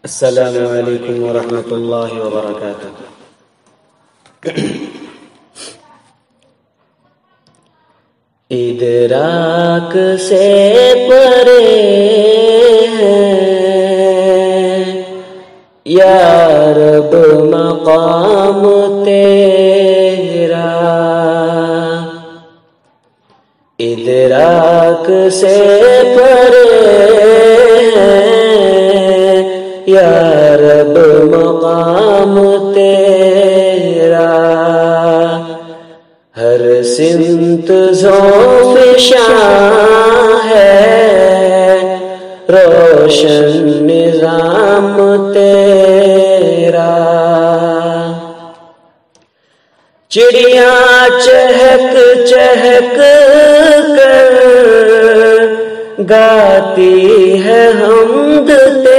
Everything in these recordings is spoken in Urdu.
السلام علیکم ورحمۃ اللہ وبرکاتہ۔ ادراک سے پرے ہے یا رب مقام تیرا، ادراک سے پرے ہے یا رب مقام تیرا، ہر سمت ذو فشاں ہے روشن نظام تیرا، چڑیاں چہک چہک کر گاتی ہے حمد تیری،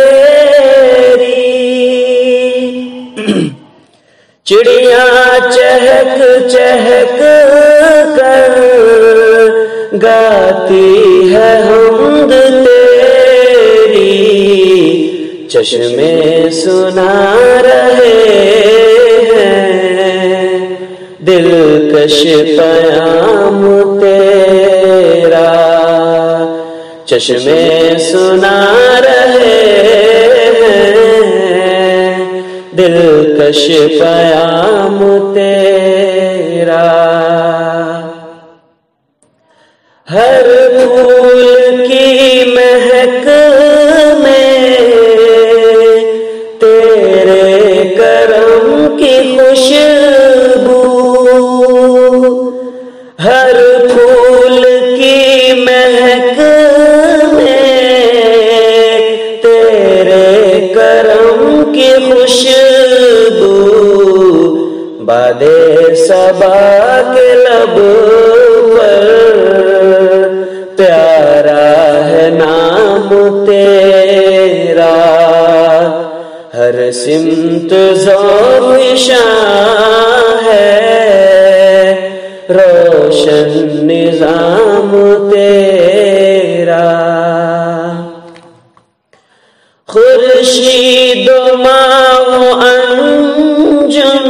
چڑیاں چہک چہک کر گاتی ہے حمد تیری، چشمے سنا رہے ہیں دلکش پیام تیرا، چشمے سنا رہے ہیں دلکش پیام تیرا، ہر پھول کی مہک میں تیرے کرم کی خوشبو، ہر پھول کی مہک میں تیرے کرم کی خوشبو، باد صبا کے لب پر پیارا ہے نام تیرا، ہر سمت ذو فشاں ہے روشن نظام تیرا، خورشید و ماہ و انجم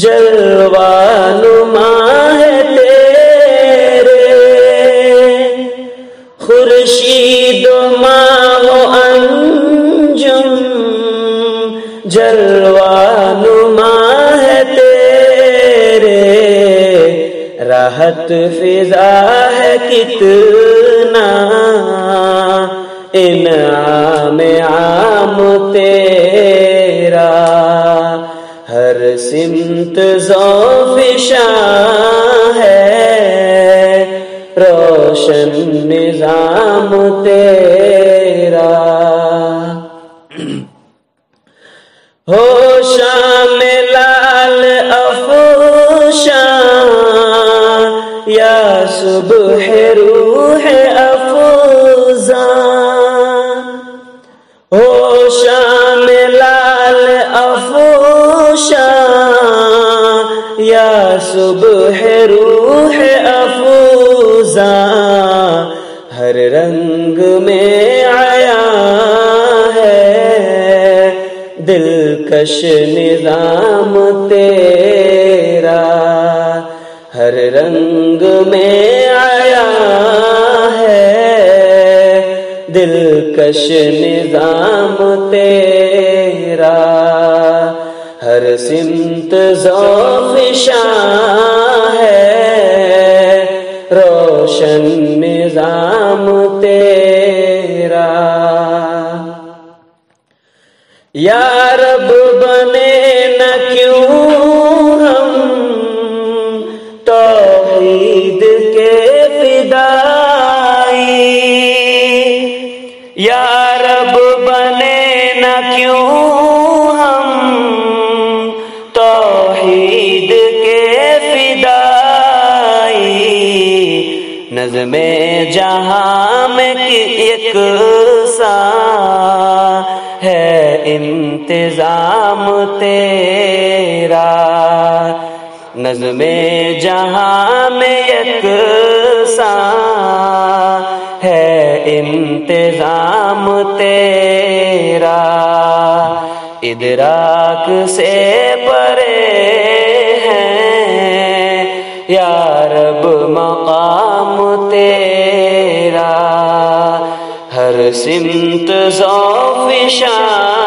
جلوہ نما ہے تیرے، خورشید و ماہ و انجم جلوہ نما ہے تیرے، راحت فضا ہے کتنا انعام عام تیرا، ہر سمت ذو فشاں ہے روشن نظام تیرا، ہو شام لال افشاں یا صبح روح افزاں، ہو شام لال افشاں یا صبح روح افزاں، ہر رنگ میں آیا ہے دلکش نظام تیرا، ہر رنگ میں آیا ہے دلکش نظام تیرا، ہر سمت ذو فشاں ہے روشن نظام تیرا، یا رب بنے نہ کیوں ہم توحید کے فدائی، یا رب بنے نہ کیوں ہم توحید کے فدائی، نظم جہاں میں یکساں ہے انتظام تیرا، نظم جہاں میں یکساں ہے انتظام انتظام تیرا، ادراک سے پرے ہیں یا رب مقام تیرا، ہر سمت ذوق شان